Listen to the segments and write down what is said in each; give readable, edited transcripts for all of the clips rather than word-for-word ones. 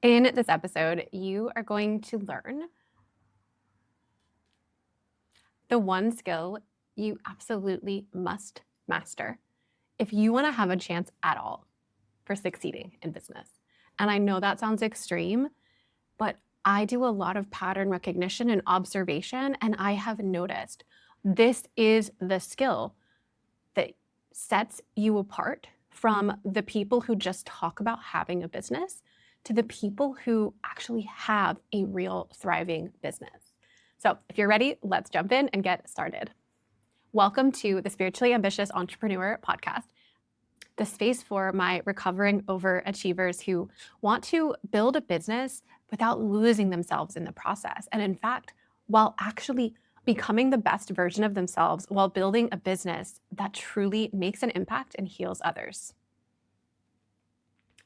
In this episode, you are going to learn the one skill you absolutely must master if you want to have a chance at all for succeeding in business. And I know that sounds extreme, but I do a lot of pattern recognition and observation, and I have noticed this is the skill that sets you apart from the people who just talk about having a business to the people who actually have a real thriving business. So if you're ready, let's jump in and get started. Welcome to the Spiritually Ambitious Entrepreneur podcast, the space for my recovering overachievers who want to build a business without losing themselves in the process. And in fact, while actually becoming the best version of themselves while building a business that truly makes an impact and heals others.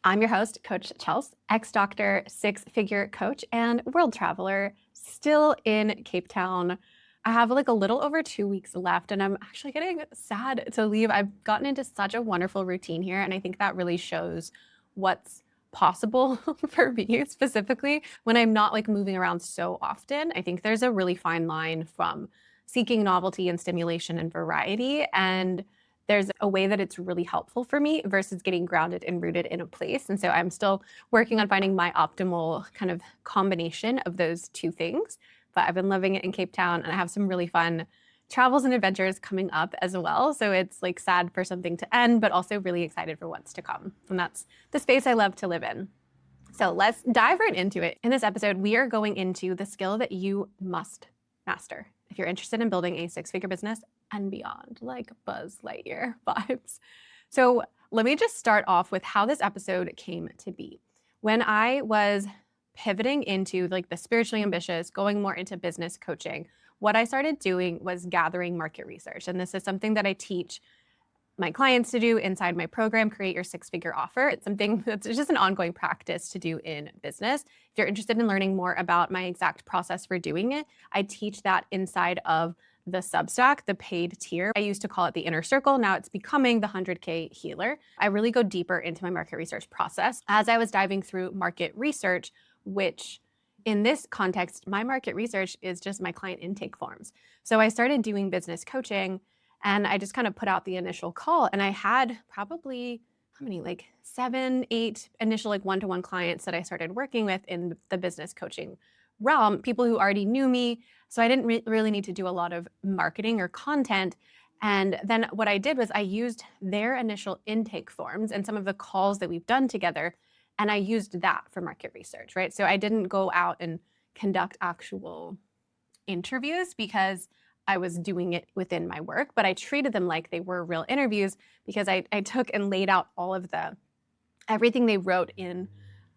I'm your host, Coach Chels, ex-doctor, six-figure coach, and world traveler, still in Cape Town. I have like a little over 2 weeks left, and I'm actually getting sad to leave. I've gotten into such a wonderful routine here, and I think that really shows what's possible for me specifically when I'm not like moving around so often. I think there's a really fine line from seeking novelty and stimulation and variety, and there's a way that it's really helpful for me versus getting grounded and rooted in a place. And so I'm still working on finding my optimal kind of combination of those two things. But I've been loving it in Cape Town, and I have some really fun travels and adventures coming up as well. So it's like sad for something to end, but also really excited for what's to come. And that's the space I love to live in. So let's dive right into it. In this episode, we are going into the skill that you must master if you're interested in building a six-figure business and beyond, like Buzz Lightyear vibes. So let me just start off with how this episode came to be. When I was pivoting into like the spiritually ambitious, going more into business coaching, what I started doing was gathering market research. And this is something that I teach my clients to do inside my program, Create Your Six-Figure Offer. It's something that's just an ongoing practice to do in business. If you're interested in learning more about my exact process for doing it, I teach that inside of the Substack, the paid tier. I used to call it the inner circle. Now it's becoming the 100K healer. I really go deeper into my market research process. As I was diving through market research, which in this context, my market research is just my client intake forms. So I started doing business coaching, and I just kind of put out the initial call, and I had probably, how many, like 7, 8 initial like one-to-one clients that I started working with in the business coaching realm, people who already knew me. So I didn't really need to do a lot of marketing or content. And then what I did was I used their initial intake forms and some of the calls that we've done together, and I used that for market research, right? So I didn't go out and conduct actual interviews because I was doing it within my work, but I treated them like they were real interviews because I took and laid out all of everything they wrote in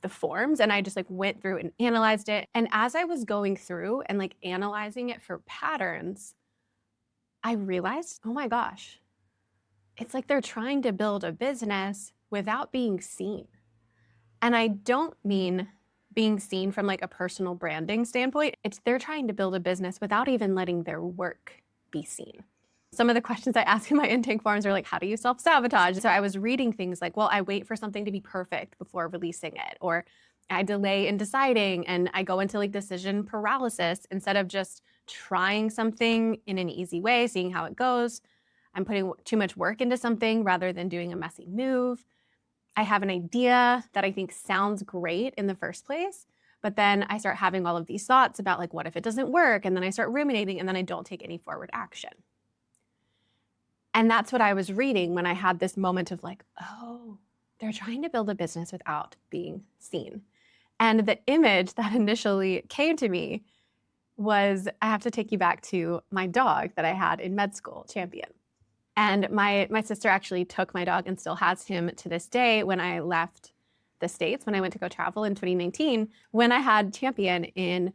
the forms, and I just like went through and analyzed it. And as I was going through and like analyzing it for patterns, I realized, oh my gosh, it's like they're trying to build a business without being seen. And I don't mean being seen from like a personal branding standpoint. It's they're trying to build a business without even letting their work be seen. Some of the questions I ask in my intake forms are like, how do you self-sabotage? So I was reading things like, well, I wait for something to be perfect before releasing it, or I delay in deciding and I go into like decision paralysis instead of just trying something in an easy way, seeing how it goes. I'm putting too much work into something rather than doing a messy move. I have an idea that I think sounds great in the first place, but then I start having all of these thoughts about like, what if it doesn't work? And then I start ruminating, and then I don't take any forward action. And that's what I was reading when I had this moment of like, oh, they're trying to build a business without being seen. And the image that initially came to me was, I have to take you back to my dog that I had in med school, Champion. And my sister actually took my dog and still has him to this day. When I left the States, when I went to go travel in 2019, when I had Champion in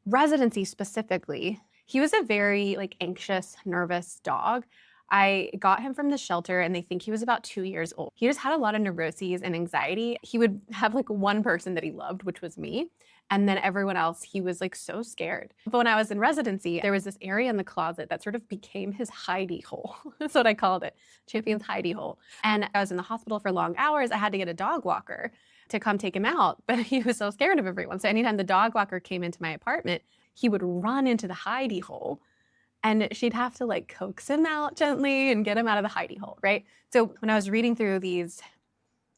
residency specifically, he was a very like anxious, nervous dog. I got him from the shelter, and they think he was about 2 years old. He just had a lot of neuroses and anxiety. He would have like one person that he loved, which was me. And then everyone else, he was like so scared. But when I was in residency, there was this area in the closet that sort of became his hidey hole. That's what I called it, Champion's hidey hole. And I was in the hospital for long hours. I had to get a dog walker to come take him out, but he was so scared of everyone. So anytime the dog walker came into my apartment, he would run into the hidey hole and she'd have to like coax him out gently and get him out of the hidey hole, right? So when I was reading through these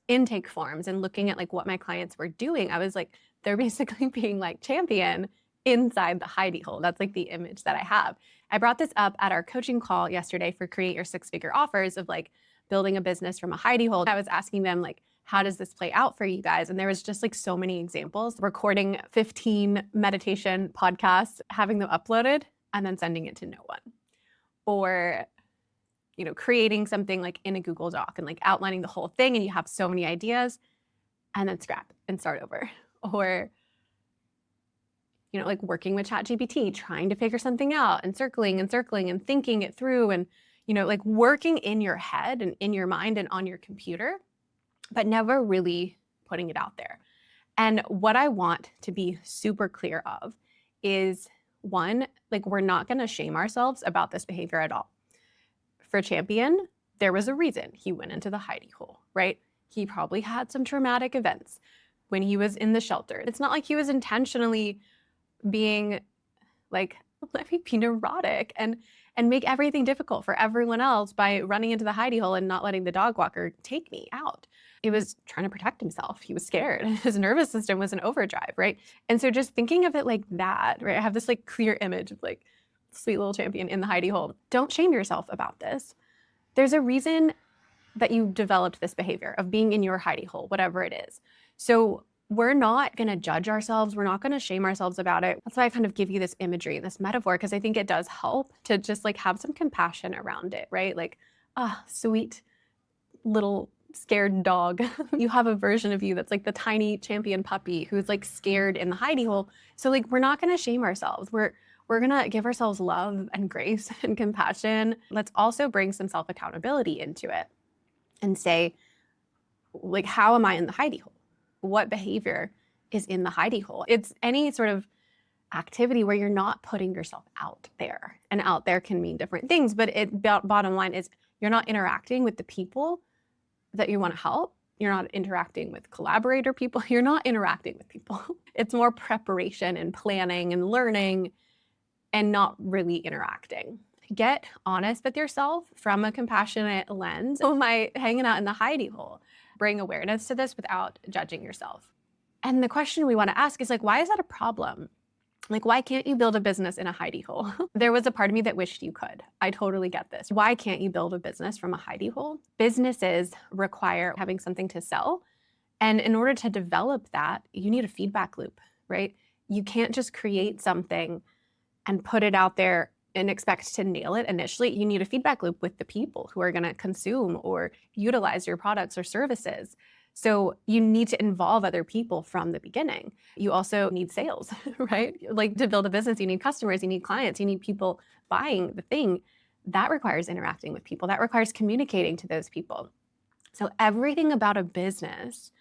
intake forms and looking at like what my clients were doing, I was like, they're basically being like champion inside the hidey hole. That's like the image that I have. I brought this up at our coaching call yesterday for Create Your Six-Figure Offers of like building a business from a hidey hole. I was asking them like, how does this play out for you guys? And there was just like so many examples, recording 15 meditation podcasts, having them uploaded and then sending it to no one. Or, you know, creating something like in a Google Doc and like outlining the whole thing and you have so many ideas and then scrap and start over. Or, you know, like working with ChatGPT, trying to figure something out and circling and thinking it through and, you know, like working in your head and in your mind and on your computer, but never really putting it out there. And what I want to be super clear of is, one, like we're not going to shame ourselves about this behavior at all. For Champion, there was a reason he went into the hidey hole, right? He probably had some traumatic events when he was in the shelter. It's not like he was intentionally being like, let me be neurotic and make everything difficult for everyone else by running into the hidey hole and not letting the dog walker take me out. It was trying to protect himself. He was scared. His nervous system was in overdrive, right? And so just thinking of it like that, right? I have this like clear image of like sweet little Champion in the hidey hole. Don't shame yourself about this. There's a reason that you developed this behavior of being in your hidey hole, whatever it is. So we're not going to judge ourselves. We're not going to shame ourselves about it. That's why I kind of give you this imagery, this metaphor, because I think it does help to just like have some compassion around it, right? Like, sweet little scared dog. You have a version of you that's like the tiny Champion puppy who's like scared in the hidey hole. So like, we're not going to shame ourselves. We're going to give ourselves love and grace and compassion. Let's also bring some self-accountability into it and say, like, how am I in the hidey hole? What behavior is in the hidey hole? It's any sort of activity where you're not putting yourself out there. And out there can mean different things, but bottom line is you're not interacting with the people that you want to help. You're not interacting with collaborator people. You're not interacting with people. It's more preparation and planning and learning and not really interacting. Get honest with yourself from a compassionate lens. So am I hanging out in the hidey hole? Bring awareness to this without judging yourself. And the question we want to ask is like, why is that a problem? Like, why can't you build a business in a hidey hole? There was a part of me that wished you could. I totally get this. Why can't you build a business from a hidey hole? Businesses require having something to sell. And in order to develop that, you need a feedback loop, right? You can't just create something and put it out there and expect to nail it initially. You need a feedback loop with the people who are going to consume or utilize your products or services. So you need to involve other people from the beginning. You also need sales, right? Like to build a business, you need customers, you need clients, you need people buying the thing. That requires interacting with people. That requires communicating to those people. So everything about a business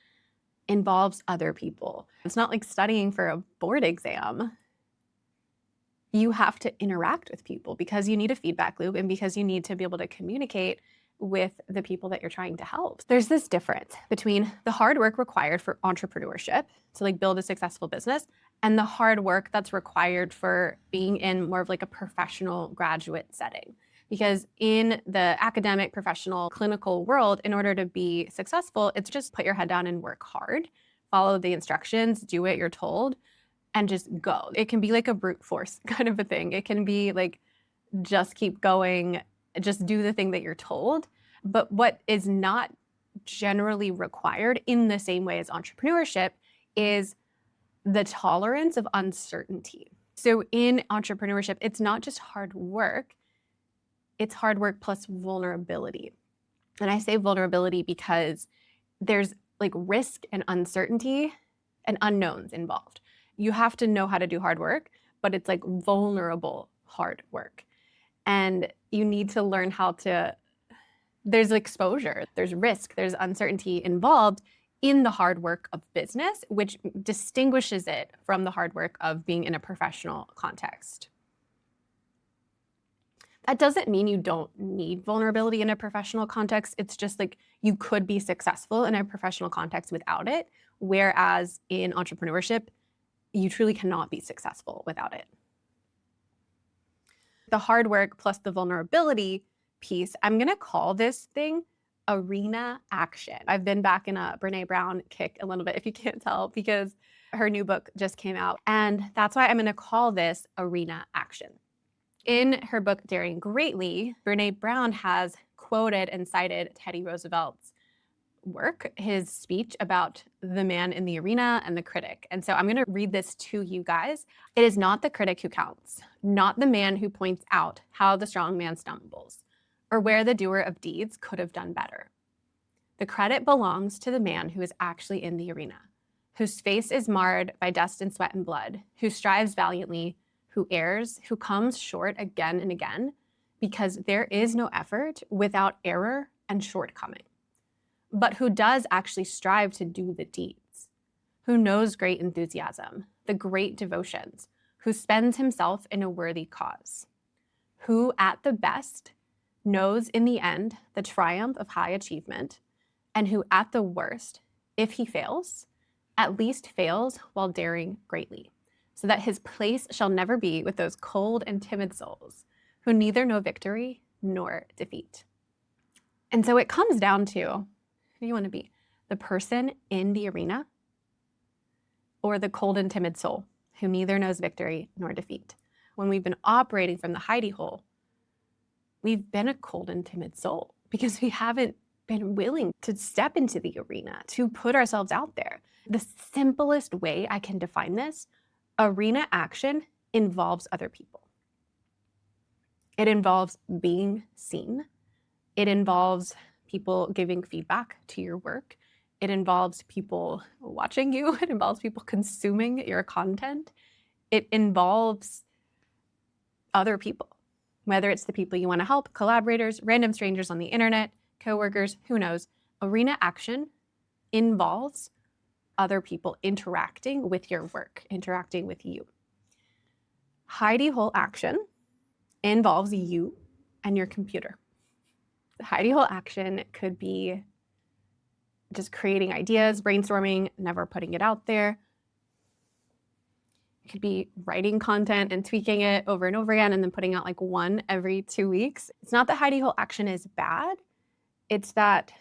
involves other people. It's not like studying for a board exam. You have to interact with people because you need a feedback loop and because you need to be able to communicate with the people that you're trying to help. There's this difference between the hard work required for entrepreneurship to like build a successful business and the hard work that's required for being in more of like a professional graduate setting. Because in the academic, professional, clinical world, in order to be successful, it's just put your head down and work hard, follow the instructions, do what you're told, and just go. It can be like a brute force kind of a thing. It can be like, just keep going, just do the thing that you're told. But what is not generally required in the same way as entrepreneurship is the tolerance of uncertainty. So in entrepreneurship, it's not just hard work, it's hard work plus vulnerability. And I say vulnerability because there's like risk and uncertainty and unknowns involved. You have to know how to do hard work, but it's like vulnerable hard work. And you need to learn how to, there's exposure, there's risk, there's uncertainty involved in the hard work of business, which distinguishes it from the hard work of being in a professional context. That doesn't mean you don't need vulnerability in a professional context. It's just like you could be successful in a professional context without it, Whereas in entrepreneurship, you truly cannot be successful without it. The hard work plus the vulnerability piece, I'm going to call this thing arena action. I've been back in a Brené Brown kick a little bit, if you can't tell, because her new book just came out. And that's why I'm going to call this arena action. In her book, Daring Greatly, Brené Brown has quoted and cited Teddy Roosevelt's work, his speech about the man in the arena and the critic. And so I'm going to read this to you guys. It is not the critic who counts, not the man who points out how the strong man stumbles, or where the doer of deeds could have done better. The credit belongs to the man who is actually in the arena, whose face is marred by dust and sweat and blood, who strives valiantly, who errs, who comes short again and again, because there is no effort without error and shortcoming, but who does actually strive to do the deeds, who knows great enthusiasm, the great devotions, who spends himself in a worthy cause, who at the best knows in the end the triumph of high achievement, and who at the worst, if he fails, at least fails while daring greatly, so that his place shall never be with those cold and timid souls who neither know victory nor defeat. And so it comes down to, who do you want to be? The person in the arena or the cold and timid soul who neither knows victory nor defeat? When we've been operating from the hidey hole, we've been a cold and timid soul because we haven't been willing to step into the arena, to put ourselves out there. The simplest way I can define this, arena action involves other people. It involves being seen. It involves people giving feedback to your work. It involves people watching you. It involves people consuming your content. It involves other people, whether it's the people you want to help, collaborators, random strangers on the internet, coworkers, who knows. Arena action involves other people interacting with your work, interacting with you. Hidey hole action involves you and your computer. Hidey hole action could be just creating ideas, brainstorming, never putting it out there. It could be writing content and tweaking it over and over again and then putting out like one every 2 weeks. It's not that hidey hole action is bad. It's that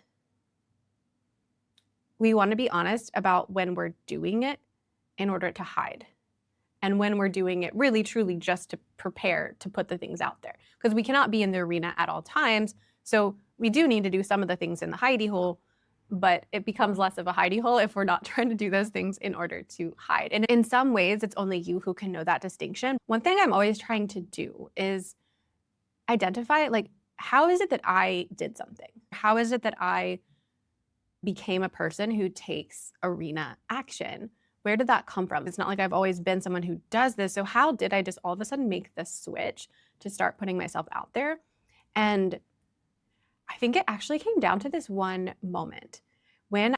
we want to be honest about when we're doing it in order to hide, and when we're doing it really truly just to prepare to put the things out there, because we cannot be in the arena at all times. So we do need to do some of the things in the hidey hole, but it becomes less of a hidey hole if we're not trying to do those things in order to hide. And in some ways, it's only you who can know that distinction. One thing I'm always trying to do is identify, like, how is it that I did something? How is it that I became a person who takes arena action? Where did that come from? It's not like I've always been someone who does this. So how did I just all of a sudden make the switch to start putting myself out there? And I think it actually came down to this one moment when I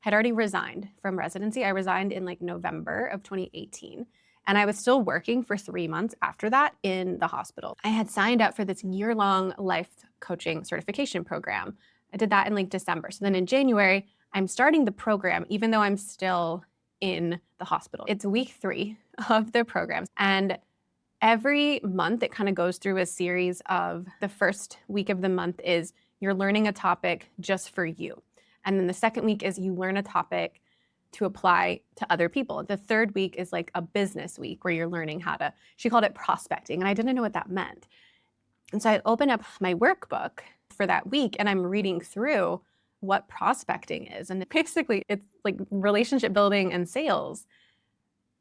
had already resigned from residency. I resigned in like November of 2018. And I was still working for 3 months after that in the hospital. I had signed up for this year-long life coaching certification program. I did that in like December. So then in January, I'm starting the program, even though I'm still in the hospital. It's week 3 of the program. And every month it kind of goes through a series of, the first week of the month is you're learning a topic just for you. And then the second week is you learn a topic to apply to other people. The third week is like a business week where you're learning how to, she called it prospecting, and I didn't know what that meant. And so I opened up my workbook for that week and I'm reading through what prospecting is. And basically it's like relationship building and sales.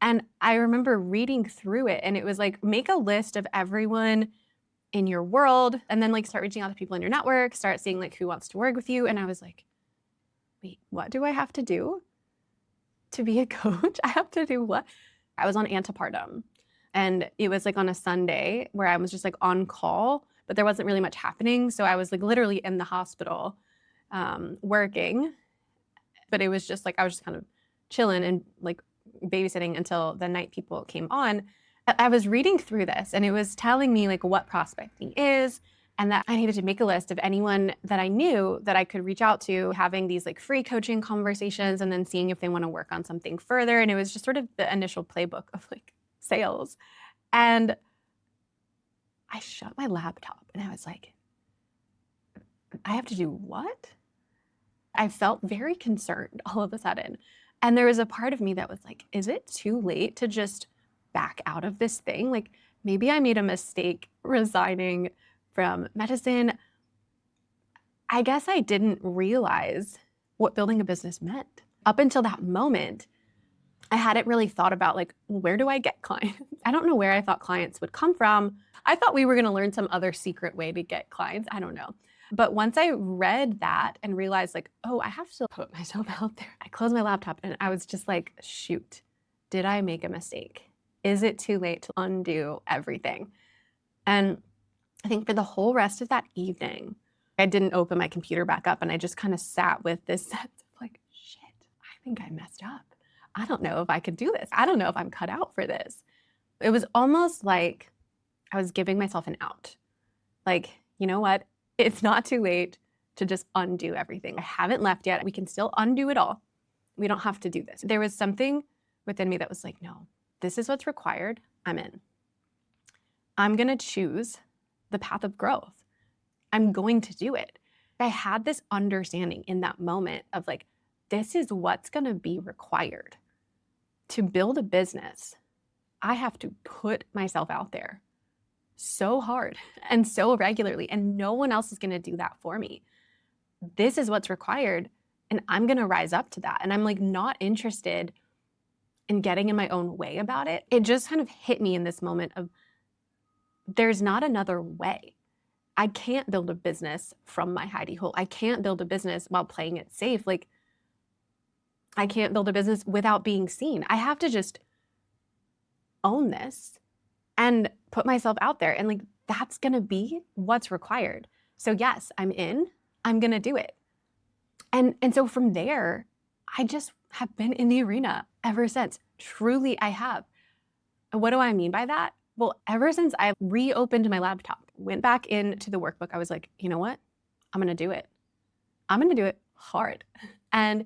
And I remember reading through it and it was like, make a list of everyone in your world and then like start reaching out to people in your network, start seeing like who wants to work with you. And I was like, wait, what do I have to do to be a coach? I have to do what? I was on antepartum and it was like on a Sunday where I was just like on call, but there wasn't really much happening. So I was like literally in the hospital working, but it was just like, I was just kind of chilling and like babysitting until the night people came on. I was reading through this and it was telling me like what prospecting is and that I needed to make a list of anyone that I knew that I could reach out to, having these like free coaching conversations and then seeing if they want to work on something further. And it was just sort of the initial playbook of like sales. And I shut my laptop and I was like, I have to do what? I felt very concerned all of a sudden. And there was a part of me that was like, is it too late to just back out of this thing? Like maybe I made a mistake resigning from medicine. I guess I didn't realize what building a business meant. Up until that moment, I hadn't really thought about like, where do I get clients? I don't know where I thought clients would come from. I thought we were going to learn some other secret way to get clients. I don't know. But once I read that and realized like, oh, I have to put myself out there, I closed my laptop and I was just like, shoot, did I make a mistake? Is it too late to undo everything? And I think for the whole rest of that evening, I didn't open my computer back up and I just kind of sat with this sense of like, shit, I think I messed up. I don't know if I could do this. I don't know if I'm cut out for this. It was almost like I was giving myself an out. Like, you know what? It's not too late to just undo everything. I haven't left yet. We can still undo it all. We don't have to do this. There was something within me that was like, no, this is what's required. I'm in. I'm going to choose the path of growth. I'm going to do it. I had this understanding in that moment of like, this is what's going to be required. To build a business, I have to put myself out there so hard and so regularly, and no one else is going to do that for me. This is what's required, and I'm going to rise up to that. And I'm like not interested in getting in my own way about it. It just kind of hit me in this moment of there's not another way. I can't build a business from my hidey hole. I can't build a business while playing it safe. Like I can't build a business without being seen. I have to just own this and put myself out there. And like, that's going to be what's required. So yes, I'm in, I'm going to do it. And so from there, I just have been in the arena ever since. Truly, I have. And what do I mean by that? Well, ever since I reopened my laptop, went back into the workbook, I was like, you know what? I'm going to do it. I'm going to do it hard. And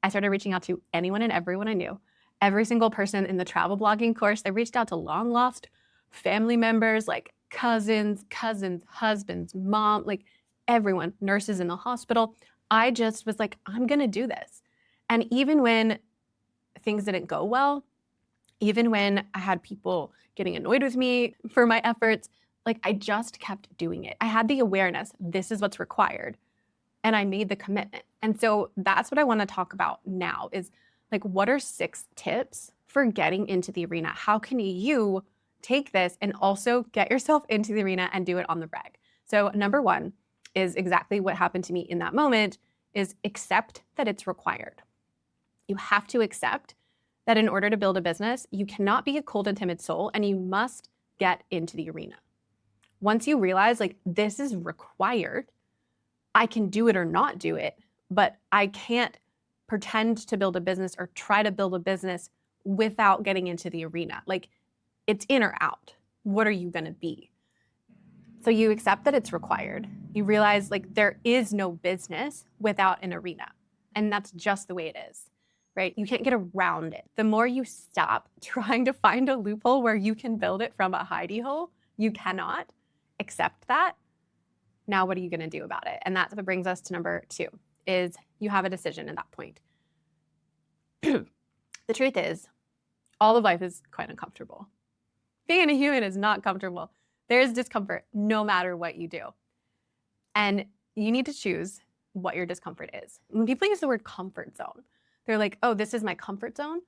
I started reaching out to anyone and everyone I knew. Every single person in the travel blogging course, I reached out to long lost family members, like cousins, husbands, mom, like everyone, nurses in the hospital. I just was like, I'm going to do this. And even when things didn't go well, even when I had people getting annoyed with me for my efforts, like I just kept doing it. I had the awareness, this is what's required. And I made the commitment. And so that's what I want to talk about now is like, what are 6 tips for getting into the arena? How can you take this and also get yourself into the arena and do it on the reg? So number 1 is exactly what happened to me in that moment is accept that it's required. You have to accept that in order to build a business, you cannot be a cold and timid soul and you must get into the arena. Once you realize like this is required, I can do it or not do it, but I can't pretend to build a business or try to build a business without getting into the arena. Like it's in or out. What are you going to be? So you accept that it's required. You realize like there is no business without an arena. And that's just the way it is, right? You can't get around it. The more you stop trying to find a loophole where you can build it from a hidey hole, you cannot accept that. Now, what are you going to do about it? And that's what brings us to number 2 is you have a decision at that point. The truth is, all of life is quite uncomfortable. Being a human is not comfortable. There's discomfort no matter what you do. And you need to choose what your discomfort is. When people use the word comfort zone, they're like, oh, this is my comfort zone.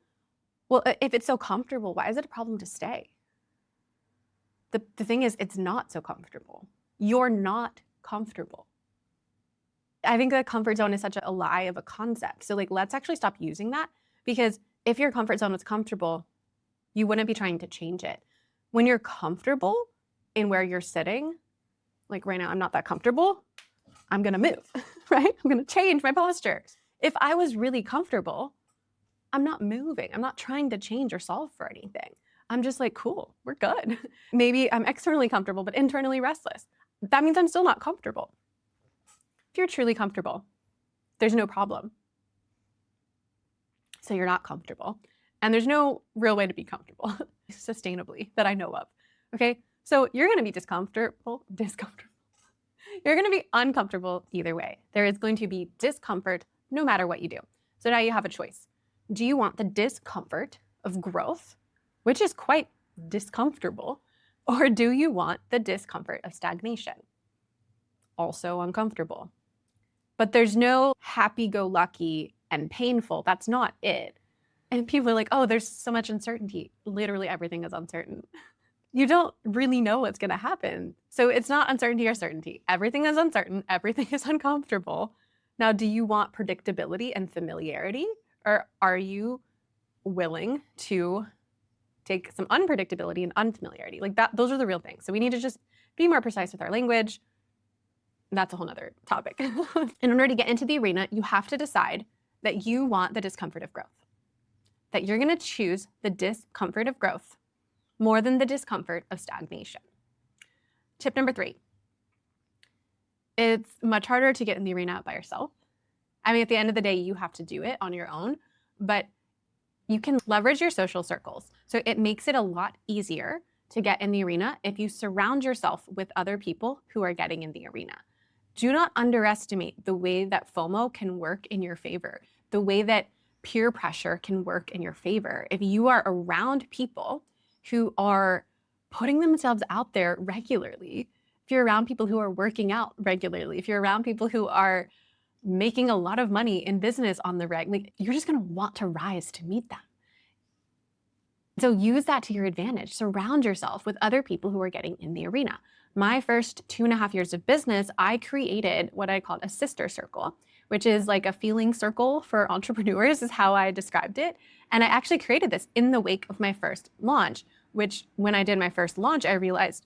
Well, if it's so comfortable, why is it a problem to stay? The thing is, it's not so comfortable. You're not comfortable. I think the comfort zone is such a lie of a concept. So like, let's actually stop using that, because if your comfort zone was comfortable, you wouldn't be trying to change it. When you're comfortable in where you're sitting, like right now, I'm not that comfortable, I'm gonna move, right? I'm gonna change my posture. If I was really comfortable, I'm not moving. I'm not trying to change or solve for anything. I'm just like, cool, we're good. Maybe I'm externally comfortable, but internally restless. that means I'm still not comfortable. If you're truly comfortable, there's no problem. So you're not comfortable. And there's no real way to be comfortable sustainably that I know of. Okay? So you're going to be discomfortable. You're going to be uncomfortable either way. There is going to be discomfort no matter what you do. So now you have a choice. Do you want the discomfort of growth, which is quite discomfortable, or do you want the discomfort of stagnation? Also uncomfortable. But there's no happy-go-lucky and painful. That's not it. And people are like, oh, there's so much uncertainty. Literally everything is uncertain. You don't really know what's going to happen. So it's not uncertainty or certainty. Everything is uncertain. Everything is uncomfortable. Now, do you want predictability and familiarity? Or are you willing to take some unpredictability and unfamiliarity? Like that, those are the real things. So we need to just be more precise with our language. That's a whole nother topic. In order to get into the arena, you have to decide that you want the discomfort of growth. That you're going to choose the discomfort of growth more than the discomfort of stagnation. Tip number 3. It's much harder to get in the arena by yourself. I mean, at the end of the day, you have to do it on your own, but you can leverage your social circles. So it makes it a lot easier to get in the arena if you surround yourself with other people who are getting in the arena. Do not underestimate the way that FOMO can work in your favor, the way that peer pressure can work in your favor. If you are around people who are putting themselves out there regularly, if you're around people who are working out regularly, if you're around people who are making a lot of money in business on the reg, like you're just going to want to rise to meet them. So use that to your advantage. Surround yourself with other people who are getting in the arena. My first 2.5 years of business, I created what I called a sister circle, which is like a feeling circle for entrepreneurs is how I described it. And I actually created this in the wake of my first launch, which when I did my first launch, I realized,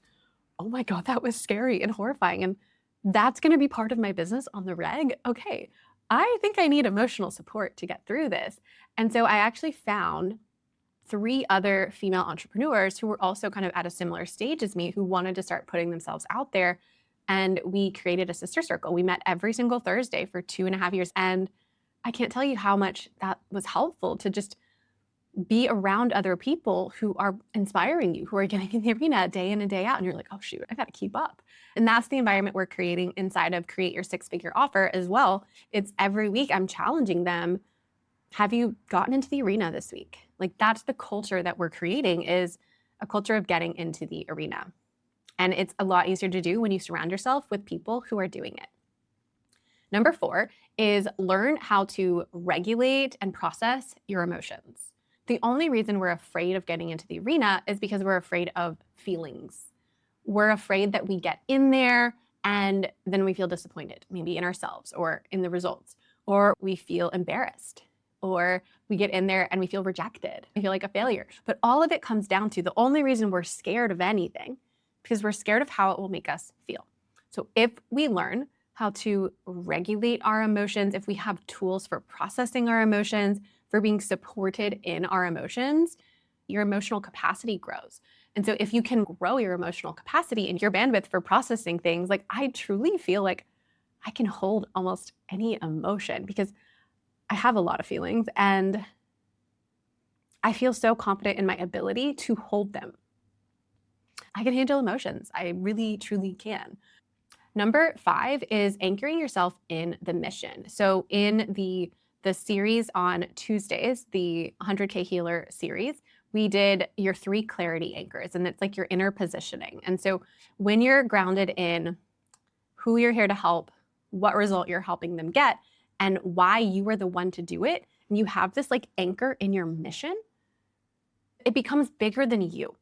oh my God, that was scary and horrifying. And that's going to be part of my business on the reg. Okay, I think I need emotional support to get through this. And so I actually found 3 other female entrepreneurs who were also kind of at a similar stage as me who wanted to start putting themselves out there. And we created a sister circle. We met every single Thursday for 2.5 years. And I can't tell you how much that was helpful to just be around other people who are inspiring you, who are getting in the arena day in and day out. And you're like, oh shoot, I got to keep up. And that's the environment we're creating inside of Create Your 6-Figure Offer as well. It's every week I'm challenging them. Have you gotten into the arena this week? Like that's the culture that we're creating, is a culture of getting into the arena. And it's a lot easier to do when you surround yourself with people who are doing it. Number 4 is learn how to regulate and process your emotions. The only reason we're afraid of getting into the arena is because we're afraid of feelings. We're afraid that we get in there and then we feel disappointed, maybe in ourselves or in the results, or we feel embarrassed, or we get in there and we feel rejected. We feel like a failure. But all of it comes down to the only reason we're scared of anything because we're scared of how it will make us feel. So if we learn how to regulate our emotions, if we have tools for processing our emotions, for being supported in our emotions, your emotional capacity grows. And so if you can grow your emotional capacity and your bandwidth for processing things, like I truly feel like I can hold almost any emotion because I have a lot of feelings and I feel so confident in my ability to hold them. I can handle emotions. I really, truly can. Number 5 is anchoring yourself in the mission. So in the series on Tuesdays, the 100K Healer series, we did your 3 clarity anchors, and it's like your inner positioning. And so when you're grounded in who you're here to help, what result you're helping them get, and why you are the one to do it, and you have this like anchor in your mission, it becomes bigger than you.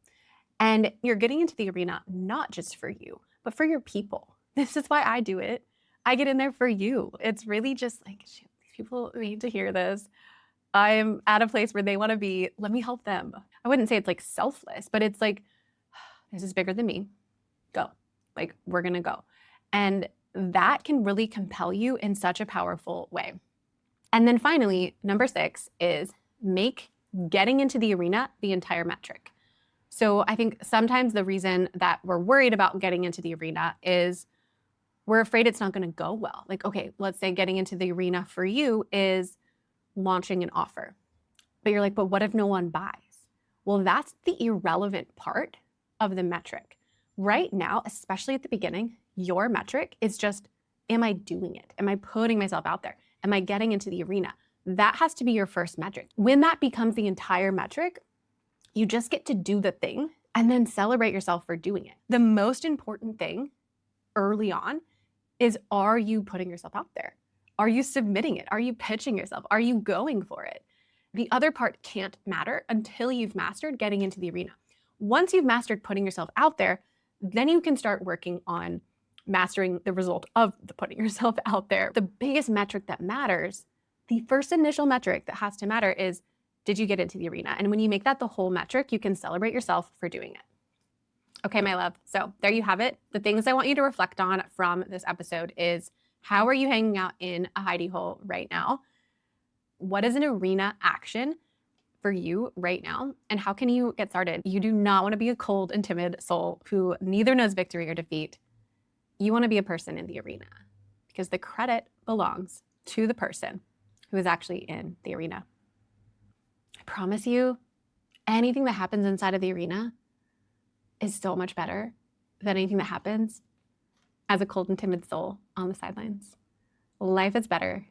And you're getting into the arena not just for you, but for your people. This is why I do it. I get in there for you. It's really just like, shoot, these people need to hear this. I'm at a place where they want to be. Let me help them. I wouldn't say it's like selfless, but it's like, this is bigger than me. Go. Like, we're going to go. And that can really compel you in such a powerful way. And then finally, number 6 is make getting into the arena the entire metric. So I think sometimes the reason that we're worried about getting into the arena is we're afraid it's not going to go well. Like, okay, let's say getting into the arena for you is launching an offer. But you're like, but what if no one buys? Well, that's the irrelevant part of the metric. Right now, especially at the beginning, your metric is just, am I doing it? Am I putting myself out there? Am I getting into the arena? That has to be your first metric. When that becomes the entire metric, you just get to do the thing and then celebrate yourself for doing it. The most important thing early on is, are you putting yourself out there? Are you submitting it? Are you pitching yourself? Are you going for it? The other part can't matter until you've mastered getting into the arena. Once you've mastered putting yourself out there, then you can start working on mastering the result of the putting yourself out there. The biggest metric that matters, the first initial metric that has to matter is, did you get into the arena? And when you make that the whole metric, you can celebrate yourself for doing it. Okay, my love. So there you have it. The things I want you to reflect on from this episode is, how are you hanging out in a hidey hole right now? What is an arena action for you right now? And how can you get started? You do not want to be a cold and timid soul who neither knows victory or defeat. You want to be a person in the arena, because the credit belongs to the person who is actually in the arena. I promise you, anything that happens inside of the arena is so much better than anything that happens as a cold and timid soul on the sidelines. Life is better.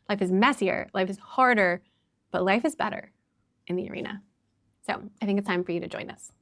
Life is messier. Life is harder, but life is better in the arena. So I think it's time for you to join us.